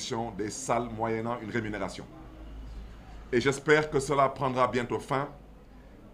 distribution des salles moyennant une rémunération. Et j'espère que cela prendra bientôt fin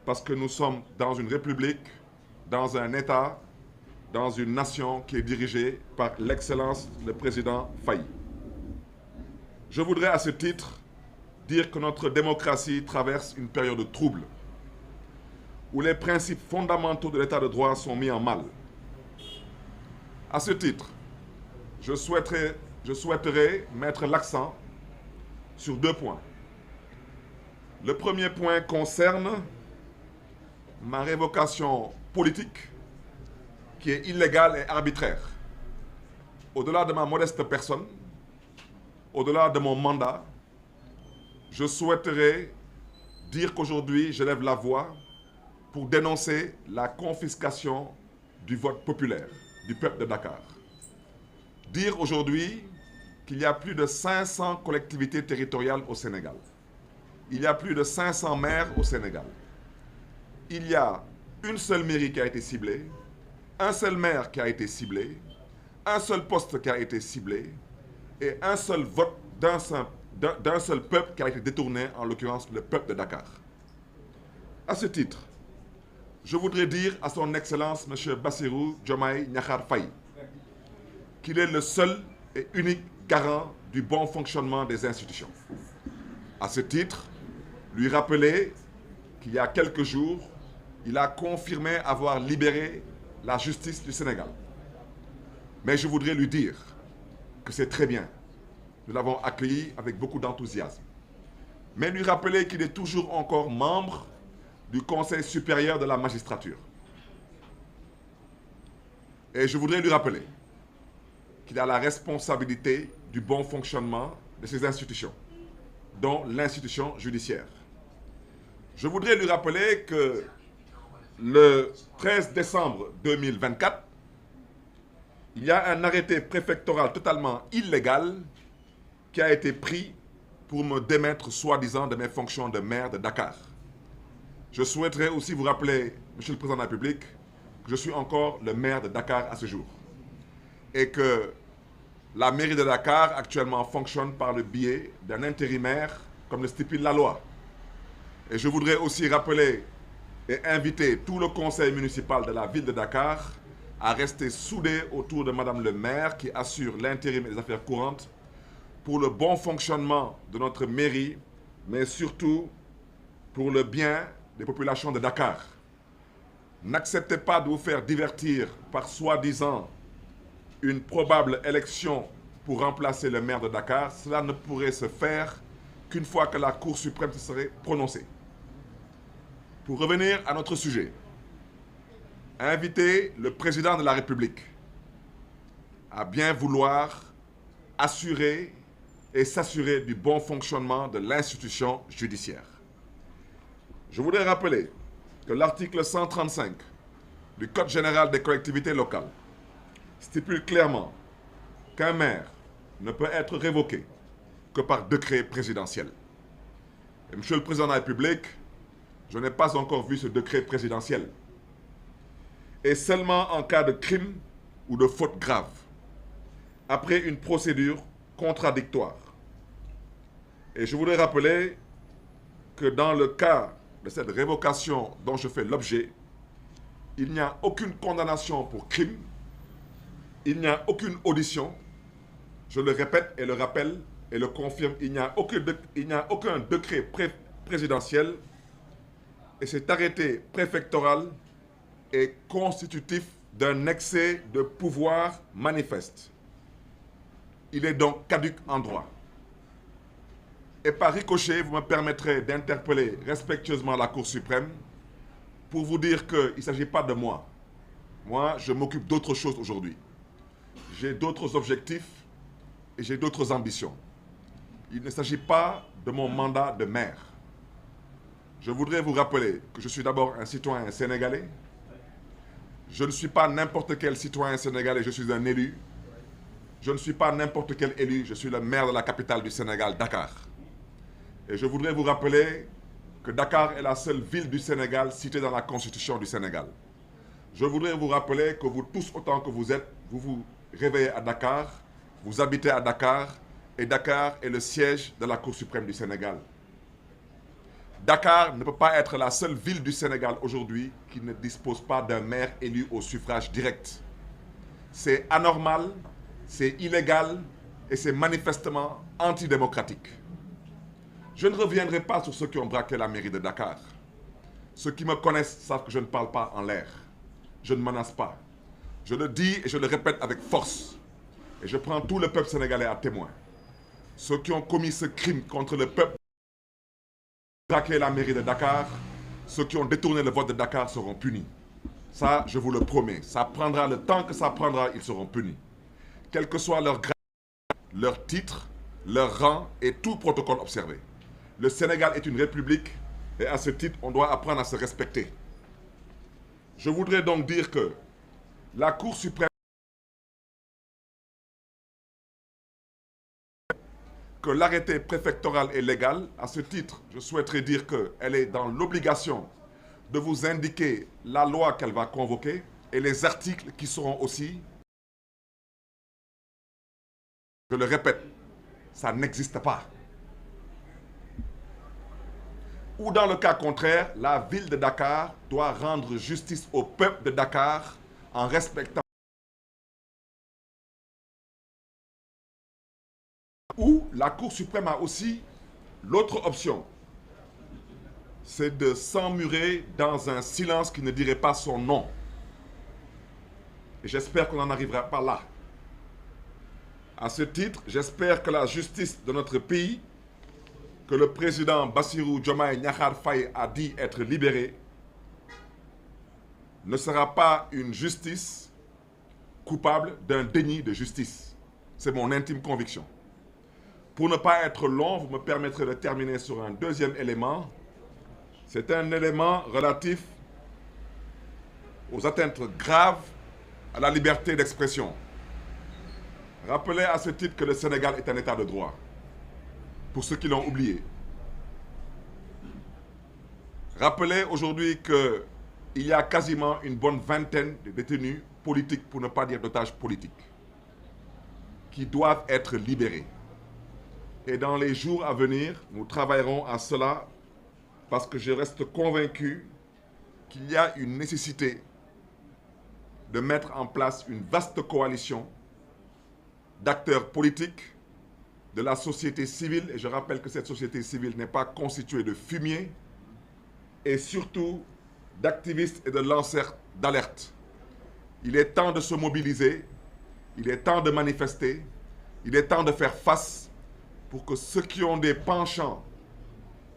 parce que nous sommes dans une république, dans un État, dans une nation qui est dirigée par l'excellence le président Faye. Je voudrais à ce titre dire que notre démocratie traverse une période trouble où les principes fondamentaux de l'état de droit sont mis en mal. À ce titre, je souhaiterais mettre l'accent sur 2 points. Le premier point concerne ma révocation politique qui est illégale et arbitraire. Au-delà de ma modeste personne, au-delà de mon mandat, je souhaiterais dire qu'aujourd'hui, je lève la voix pour dénoncer la confiscation du vote populaire du peuple de Dakar. Dire aujourd'hui qu'il y a plus de 500 collectivités territoriales au Sénégal. Il y a plus de 500 maires au Sénégal. Il y a une seule mairie qui a été ciblée, un seul maire qui a été ciblé, un seul poste qui a été ciblé et un seul vote d'un seul peuple qui a été détourné, en l'occurrence le peuple de Dakar. À ce titre, je voudrais dire à son Excellence M. Bassirou Diomaye Diakhar Faye qu'il est le seul et unique garant du bon fonctionnement des institutions. À ce titre, lui rappeler qu'il y a quelques jours, il a confirmé avoir libéré la justice du Sénégal. Mais je voudrais lui dire que c'est très bien. Nous l'avons accueilli avec beaucoup d'enthousiasme. Mais lui rappeler qu'il est toujours encore membre du Conseil supérieur de la magistrature. Et je voudrais lui rappeler qu'il a la responsabilité du bon fonctionnement de ces institutions, dont l'institution judiciaire. Je voudrais lui rappeler que le 13 décembre 2024, il y a un arrêté préfectoral totalement illégal qui a été pris pour me démettre soi-disant de mes fonctions de maire de Dakar. Je souhaiterais aussi vous rappeler, Monsieur le Président de la République, que je suis encore le maire de Dakar à ce jour. Et que la mairie de Dakar actuellement fonctionne par le biais d'un intérimaire, comme le stipule la loi. Et je voudrais aussi rappeler et inviter tout le conseil municipal de la ville de Dakar à rester soudé autour de Madame le maire qui assure l'intérim et les affaires courantes pour le bon fonctionnement de notre mairie, mais surtout pour le bien des populations de Dakar. N'acceptez pas de vous faire divertir par soi-disant une probable élection pour remplacer le maire de Dakar. Cela ne pourrait se faire qu'une fois que la Cour suprême se serait prononcée. Pour revenir à notre sujet, inviter le président de la République à bien vouloir assurer et s'assurer du bon fonctionnement de l'institution judiciaire. Je voudrais rappeler que l'article 135 du Code général des collectivités locales stipule clairement qu'un maire ne peut être révoqué que par décret présidentiel. Et Monsieur le Président de la République, je n'ai pas encore vu ce décret présidentiel. Et seulement en cas de crime ou de faute grave, après une procédure contradictoire. Et je voudrais rappeler que dans le cas de cette révocation dont je fais l'objet, il n'y a aucune condamnation pour crime, il n'y a aucune audition, je le répète et le rappelle et le confirme, il n'y a aucun décret présidentiel et cet arrêté préfectoral est constitutif d'un excès de pouvoir manifeste. Il est donc caduc en droit. Et par ricochet, vous me permettrez d'interpeller respectueusement la Cour suprême pour vous dire qu'il ne s'agit pas de moi. Moi, je m'occupe d'autre chose aujourd'hui. J'ai d'autres objectifs et j'ai d'autres ambitions. Il ne s'agit pas de mon mandat de maire. Je voudrais vous rappeler que je suis d'abord un citoyen sénégalais. Je ne suis pas n'importe quel citoyen sénégalais, je suis un élu. Je ne suis pas n'importe quel élu, je suis le maire de la capitale du Sénégal, Dakar. Et je voudrais vous rappeler que Dakar est la seule ville du Sénégal citée dans la Constitution du Sénégal. Je voudrais vous rappeler que vous tous, autant que vous êtes, vous vous réveillez à Dakar, vous habitez à Dakar et Dakar est le siège de la Cour suprême du Sénégal. Dakar ne peut pas être la seule ville du Sénégal aujourd'hui qui ne dispose pas d'un maire élu au suffrage direct. C'est anormal, c'est illégal et c'est manifestement antidémocratique. Je ne reviendrai pas sur ceux qui ont braqué la mairie de Dakar. Ceux qui me connaissent savent que je ne parle pas en l'air. Je ne menace pas. Je le dis et je le répète avec force. Et je prends tout le peuple sénégalais à témoin. Ceux qui ont commis ce crime contre le peuple, braqué la mairie de Dakar, ceux qui ont détourné le vote de Dakar seront punis. Ça, je vous le promets. Ça prendra le temps que ça prendra, ils seront punis. Quel que soit leur grade, leur titre, leur rang et tout protocole observé. Le Sénégal est une république et à ce titre, on doit apprendre à se respecter. Je voudrais donc dire que la Cour suprême, que l'arrêté préfectoral est légal. À ce titre, je souhaiterais dire qu'elle est dans l'obligation de vous indiquer la loi qu'elle va convoquer et les articles qui seront aussi. Je le répète, ça n'existe pas. Ou dans le cas contraire, la ville de Dakar doit rendre justice au peuple de Dakar en respectant. Ou la Cour suprême a aussi l'autre option, c'est de s'emmurer dans un silence qui ne dirait pas son nom. Et j'espère qu'on n'en arrivera pas là. À ce titre, j'espère que la justice de notre pays, que le président Bassirou Diomaye Diakhar Faye a dit être libéré, ne sera pas une justice coupable d'un déni de justice. C'est mon intime conviction. Pour ne pas être long, vous me permettrez de terminer sur un deuxième élément. C'est un élément relatif aux atteintes graves à la liberté d'expression. Rappelez à ce titre que le Sénégal est un état de droit, pour ceux qui l'ont oublié. Rappelez aujourd'hui qu'il y a quasiment une bonne vingtaine de détenus politiques, pour ne pas dire d'otages politiques, qui doivent être libérés. Et dans les jours à venir, nous travaillerons à cela parce que je reste convaincu qu'il y a une nécessité de mettre en place une vaste coalition d'acteurs politiques, de la société civile, et je rappelle que cette société civile n'est pas constituée de fumier, et surtout d'activistes et de lanceurs d'alerte. Il est temps de se mobiliser, il est temps de manifester, il est temps de faire face pour que ceux qui ont des penchants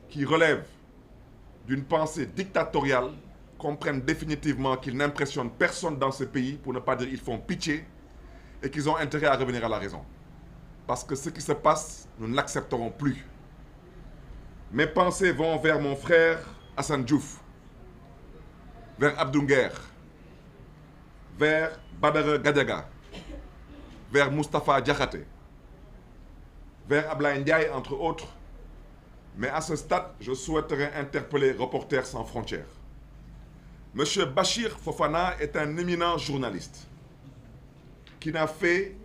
qui relèvent d'une pensée dictatoriale comprennent définitivement qu'ils n'impressionnent personne dans ce pays, pour ne pas dire qu'ils font pitié, et qu'ils ont intérêt à revenir à la raison. Parce que ce qui se passe, nous ne l'accepterons plus. Mes pensées vont vers mon frère Hassan Diouf, vers Abdou Nguer, vers Badara Gadiaga, vers Moustapha Diakhaté, vers Ablaye Ndiaye, entre autres. Mais à ce stade, je souhaiterais interpeller Reporters sans frontières. Monsieur Bachir Fofana est un éminent journaliste qui n'a fait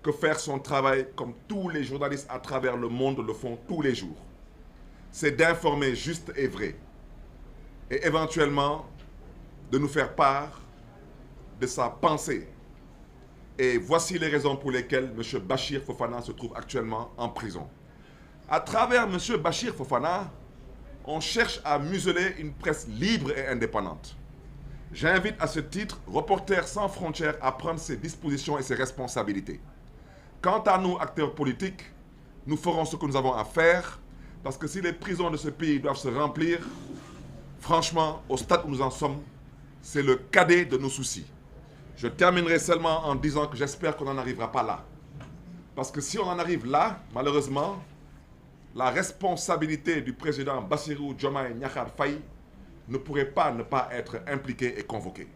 que faire son travail comme tous les journalistes à travers le monde le font tous les jours. C'est d'informer juste et vrai. Et éventuellement, de nous faire part de sa pensée. Et voici les raisons pour lesquelles M. Bachir Fofana se trouve actuellement en prison. À travers M. Bachir Fofana, on cherche à museler une presse libre et indépendante. J'invite à ce titre Reporters sans frontières à prendre ses dispositions et ses responsabilités. Quant à nous, acteurs politiques, nous ferons ce que nous avons à faire, parce que si les prisons de ce pays doivent se remplir, franchement, au stade où nous en sommes, c'est le cadet de nos soucis. Je terminerai seulement en disant que j'espère qu'on n'en arrivera pas là. Parce que si on en arrive là, malheureusement, la responsabilité du président Bassirou Diomaye Diakhar Faye ne pourrait pas ne pas être impliquée et convoquée.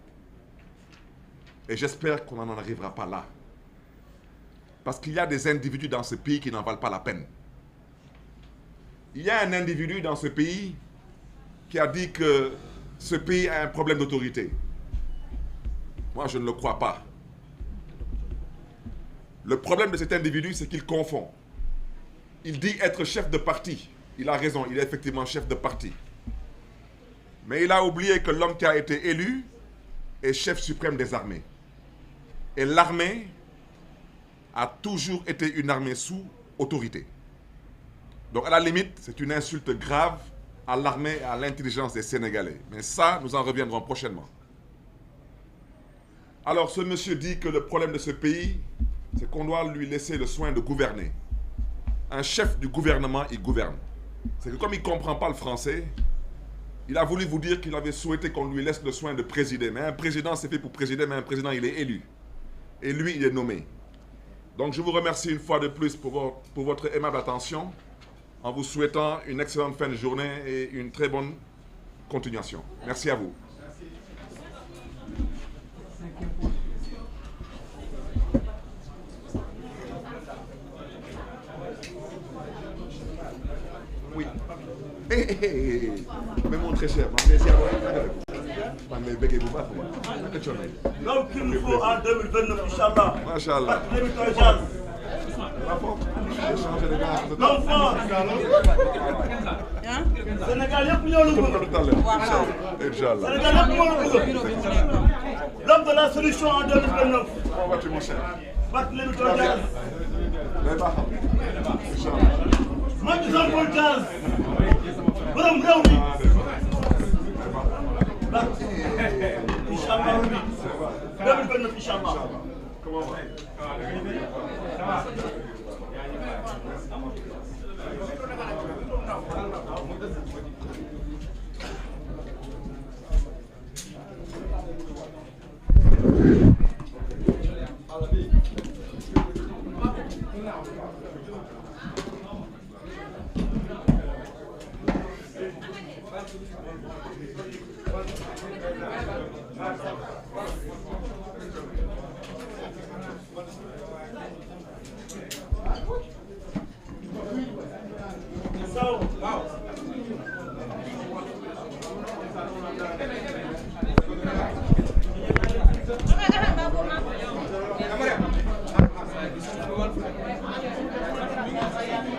Et j'espère qu'on n'en arrivera pas là. Parce qu'il y a des individus dans ce pays qui n'en valent pas la peine. Il y a un individu dans ce pays qui a dit que ce pays a un problème d'autorité. Moi, je ne le crois pas. Le problème de cet individu, c'est qu'il confond Il dit être chef de parti. Il a raison, il est effectivement chef de parti. Mais il a oublié que l'homme qui a été élu est chef suprême des armées. Et l'armée a toujours été une armée sous autorité. Donc à la limite, c'est une insulte grave à l'armée et à l'intelligence des Sénégalais. Mais ça, nous en reviendrons prochainement. Alors ce monsieur dit que le problème de ce pays, c'est qu'on doit lui laisser le soin de gouverner. Un chef du gouvernement, il gouverne. C'est que comme il ne comprend pas le français, il a voulu vous dire qu'il avait souhaité qu'on lui laisse le soin de présider. Mais un président, c'est fait pour présider, mais un président, il est élu. Et lui, il est nommé. Donc je vous remercie une fois de plus pour votre aimable attention, en vous souhaitant une excellente fin de journée et une très bonne continuation. Merci à vous. Oui. Mais mon très cher, l'homme qu'il nous faut en 2029, Inch'Allah. Machallah. L'homme fort. Sénégal yëpp ñoo la bëgg. Inch'Allah. Sénégal yëpp ñoo la bëgg. L'homme de la solution en 2029. Comment vas-tu, mon cher? Barthélémy Dias. Inch'Allah. Macky Sall Dias. borom réew mi. Inch'Allah. 2029 Inch'Allah. Comment va?